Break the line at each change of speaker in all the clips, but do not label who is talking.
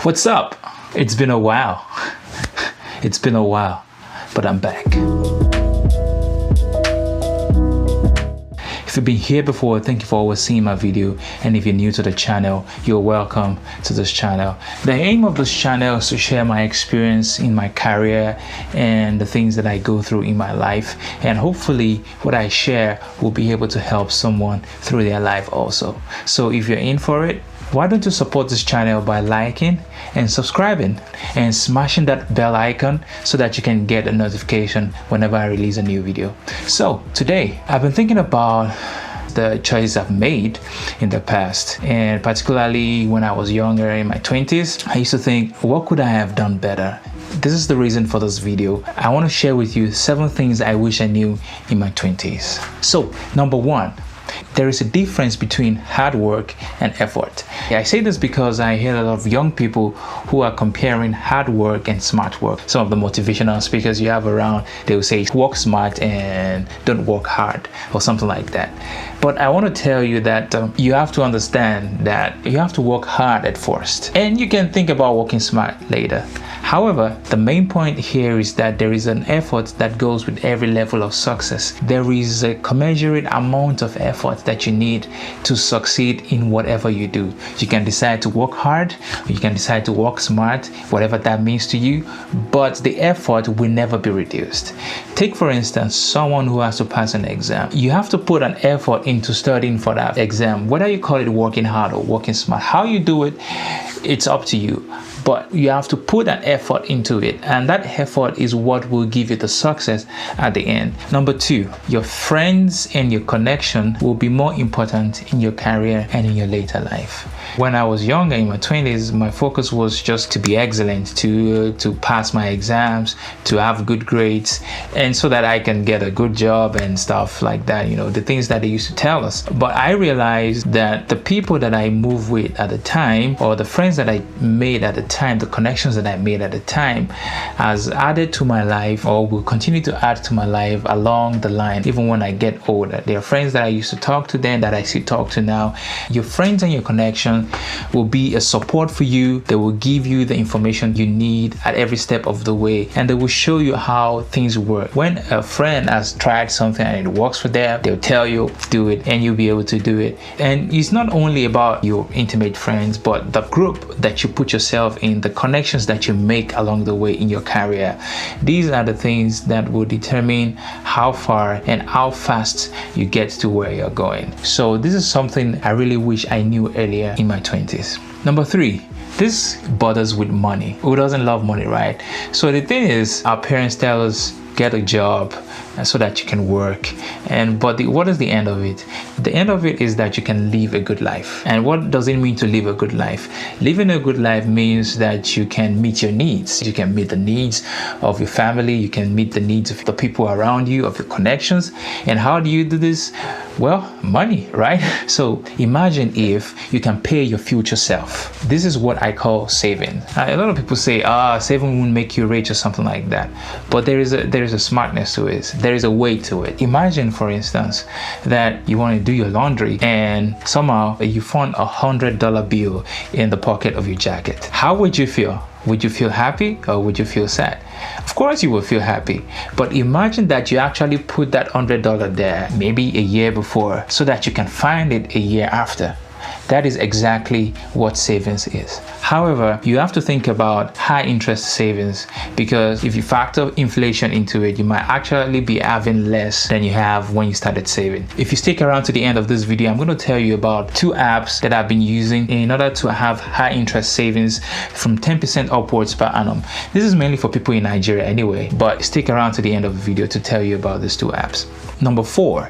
What's up? It's been a while. It's been a while, but I'm back. If you've been here before, thank you for always seeing my video. And if you're new to the channel, you're welcome to this channel. The aim of this channel is to share my experience in my career and the things that I go through in my life. And hopefully what I share will be able to help someone through their life also. So if you're in for it, why don't you support this channel by liking and subscribing and smashing that bell icon so that you can get a notification whenever I release a new video. So today I've been thinking about the choices I've made in the past, and particularly when I was younger in my 20s, I used to think, what could I have done better? This is the reason for this video. I want to share with you 7 things I wish I knew in my 20s. So number 1, there is a difference between hard work and effort. I say this because I hear a lot of young people who are comparing hard work and smart work. Some of the motivational speakers you have around, they will say work smart and don't work hard or something like that. But I want to tell you that you have to understand that you have to work hard at first, and you can think about working smart later. However, the main point here is that there is an effort that goes with every level of success. There is a commensurate amount of effort that you need to succeed in whatever you do. You can decide to work hard, or you can decide to work smart, whatever that means to you, but the effort will never be reduced. Take for instance someone who has to pass an exam. You have to put an effort into studying for that exam, whether you call it working hard or working smart. How you do it, it's up to you, but you have to put an effort into it, and that effort is what will give you the success at the end. Number 2, your friends and your connection will be more important in your career and in your later life. When I was younger in my 20s, my focus was just to be excellent, to pass my exams, to have good grades, and so that I can get a good job and stuff like that, the things that they used to tell us. But I realized that the people that I moved with at the time, or the friends that I made at the time, the connections that I made at the time, has added to my life, or will continue to add to my life along the line, even when I get older. There are friends that I used to talk to then that I still talk to now. Your friends and your connection will be a support for you. They will give you the information you need at every step of the way, and they will show you how things work. When a friend has tried something and it works for them, they'll tell you do it, and you'll be able to do it. And it's not only about your intimate friends, but the group that you put yourself in, the connections that you make along the way in your career. These are the things that will determine how far and how fast you get to where you're going. So this is something I really wish I knew earlier in my 20s. Number 3, this bothers with money. Who doesn't love money, right? So the thing is, our parents tell us get a job so that you can work, but what is the end of it? The end of it is that you can live a good life. And what does it mean to live a good life? Living a good life means that you can meet your needs. You can meet the needs of your family, you can meet the needs of the people around you, of your connections. And how do you do this? Well, money, right? So imagine if you can pay your future self. This is what I call saving. A lot of people say, saving won't make you rich or something like that. But there is a smartness to it. There is a way to it. Imagine, for instance, that you want to do your laundry and somehow you found $100 bill in the pocket of your jacket. How would you feel? Would you feel happy or would you feel sad? Of course you will feel happy, but imagine that you actually put that $100 there maybe a year before so that you can find it a year after. That is exactly what savings is. However, you have to think about high interest savings, because if you factor inflation into it, you might actually be having less than you have when you started saving. If you stick around to the end of this video, I'm going to tell you about 2 apps that I've been using in order to have high interest savings from 10% upwards per annum. This is mainly for people in Nigeria anyway, but stick around to the end of the video to tell you about these 2 apps. Number 4,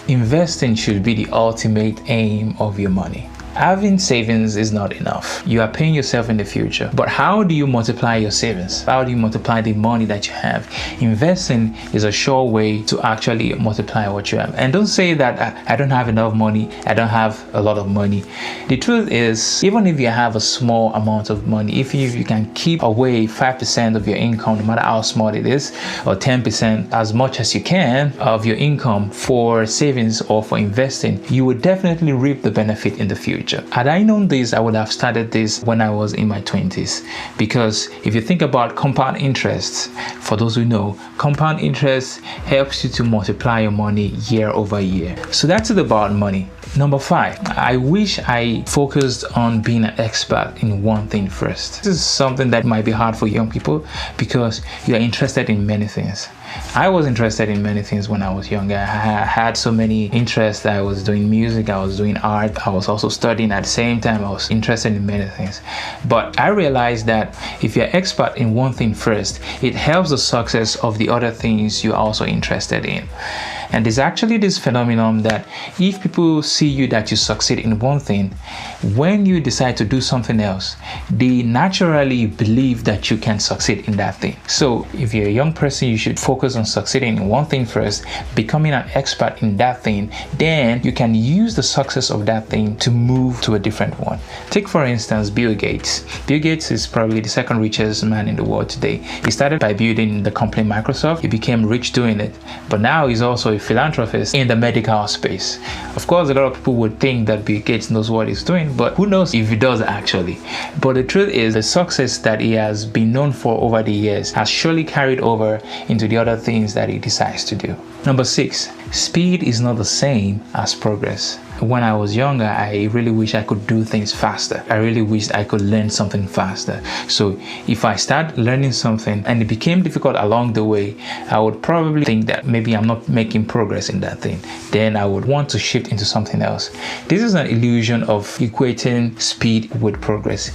investing should be the ultimate aim of your money. Having savings is not enough. You are paying yourself in the future. But how do you multiply your savings? How do you multiply the money that you have? Investing is a sure way to actually multiply what you have. And don't say that I don't have enough money, I don't have a lot of money. The truth is, even if you have a small amount of money, if you can keep away 5% of your income, no matter how small it is, or 10%, as much as you can of your income for savings or for investing, you will definitely reap the benefit in the future. future. Had I known this, I would have started this when I was in my 20s, because if you think about compound interest, for those who know, compound interest helps you to multiply your money year over year. So that's it about money. Number 5, I wish I focused on being an expert in one thing first. This is something that might be hard for young people because you're interested in many things. I was interested in many things when I was younger. I had so many interests. I was doing music, I was doing art, I was also studying at the same time. I was interested in many things. But I realized that if you're expert in one thing first, it helps the success of the other things you're also interested in. And there's actually this phenomenon that if people see you that you succeed in one thing, when you decide to do something else, they naturally believe that you can succeed in that thing. So if you're a young person, you should focus on succeeding in one thing first, becoming an expert in that thing, then you can use the success of that thing to move to a different one. Take for instance Bill Gates. Bill Gates is probably the second richest man in the world today. He started by building the company Microsoft. He became rich doing it, but now he's also a philanthropist in the medical space. Of course, a lot of people would think that Bill Gates knows what he's doing, but who knows if he does actually. But the truth is, the success that he has been known for over the years has surely carried over into the other things that he decides to do. Number 6, speed is not the same as progress. When I was younger, I really wish I could do things faster. I really wish I could learn something faster. So if I start learning something and it became difficult along the way, I would probably think that maybe I'm not making progress in that thing. Then I would want to shift into something else. This is an illusion of equating speed with progress.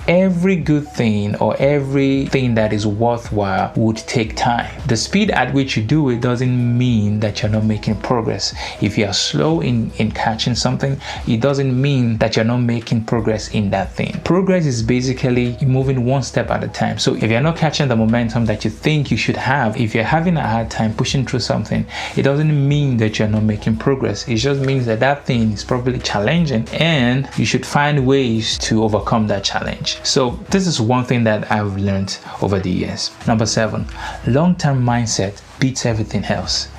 Every good thing or everything that is worthwhile would take time. The speed at which you do it doesn't mean that you're not making progress. If you're slow in catching something, it doesn't mean that you're not making progress in that thing. Progress is basically moving one step at a time. So if you're not catching the momentum that you think you should have, if you're having a hard time pushing through something, it doesn't mean that you're not making progress. It just means that that thing is probably challenging and you should find ways to overcome that challenge. So this is one thing that I've learned over the years. Number 7, long-term mindset beats everything else.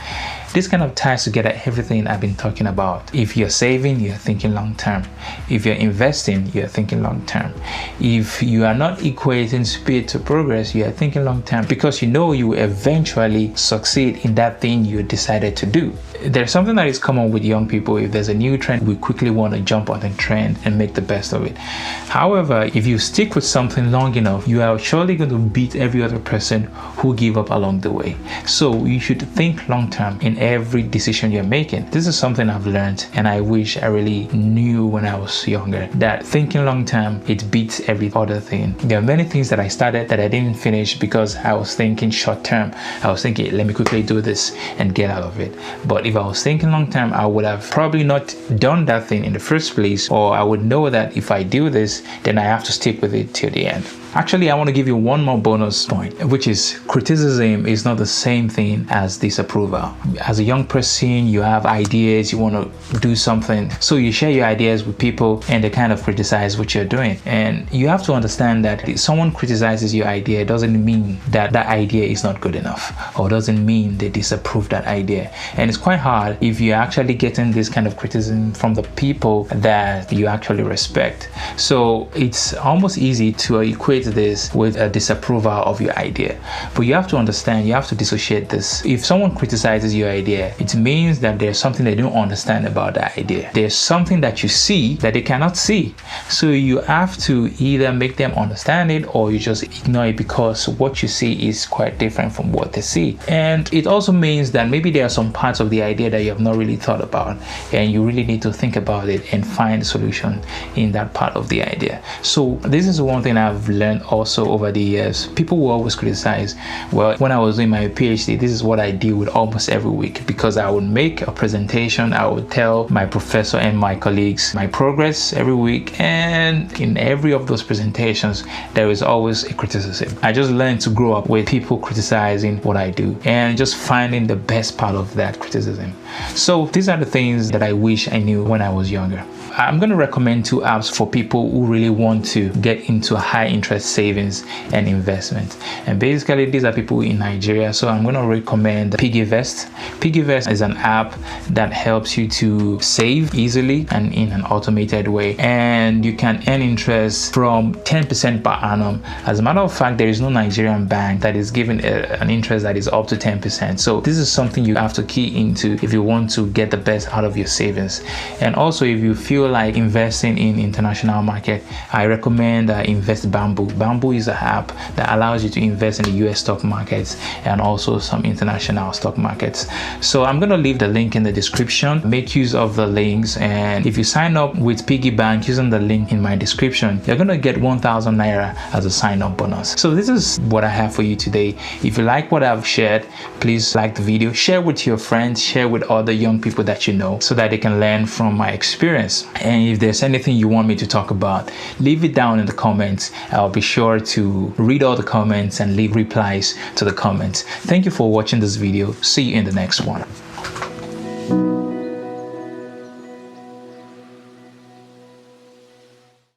This kind of ties together everything I've been talking about. If you're saving, you're thinking long term. If you're investing, you're thinking long term. If you are not equating speed to progress, you are thinking long term because you know you will eventually succeed in that thing you decided to do. There's something that is common with young people. If there's a new trend, we quickly want to jump on the trend and make the best of it. However, if you stick with something long enough, you are surely going to beat every other person who gave up along the way. So you should think long term in every decision you're making. This is something I've learned and I wish I really knew when I was younger, that thinking long term, it beats every other thing. There are many things that I started that I didn't finish because I was thinking short term. I was thinking, let me quickly do this and get out of it. But if I was thinking long term, I would have probably not done that thing in the first place, or I would know that if I do this, then I have to stick with it till the end. Actually, I want to give you one more bonus point, which is criticism is not the same thing as disapproval. As a young person, you have ideas, you want to do something, so you share your ideas with people and they kind of criticize what you're doing. And you have to understand that if someone criticizes your idea, it doesn't mean that that idea is not good enough, or doesn't mean they disapprove that idea. And it's quite hard if you're actually getting this kind of criticism from the people that you actually respect. So it's almost easy to equate this with a disapproval of your idea. But you have to understand, you have to dissociate this. If someone criticizes your idea, it means that there's something they don't understand about that idea. There's something that you see that they cannot see. So you have to either make them understand it or you just ignore it because what you see is quite different from what they see. And it also means that maybe there are some parts of the idea that you have not really thought about and you really need to think about it and find a solution in that part of the idea. So this is one thing I've learned also over the years. People will always criticize. Well, when I was doing my PhD, this is what I deal with almost every week, because I would make a presentation, I would tell my professor and my colleagues my progress every week, and in every of those presentations there is always a criticism. I just learned to grow up with people criticizing what I do and just finding the best part of that criticism. them. So these are the things that I wish I knew when I was younger. I'm going to recommend 2 apps for people who really want to get into high interest savings and investment. And basically these are people in Nigeria. So I'm going to recommend PiggyVest. PiggyVest is an app that helps you to save easily and in an automated way. And you can earn interest from 10% per annum. As a matter of fact, there is no Nigerian bank that is giving an interest that is up to 10%. So this is something you have to key into if you want to get the best out of your savings. And also, if you feel like investing in international market, I recommend Invest Bamboo. Bamboo is an app that allows you to invest in the US stock markets and also some international stock markets. So I'm going to leave the link in the description. Make use of the links, and if you sign up with Piggy Bank using the link in my description, you're going to get 1,000 naira as a sign up bonus. So this is what I have for you today. If you like what I've shared, please like the video, share with your friends, share with other young people that you know so that they can learn from my experience. And if there's anything you want me to talk about, leave it down in the comments. I'll be sure to read all the comments and leave replies to the comments. Thank you for watching this video. See you in the next one.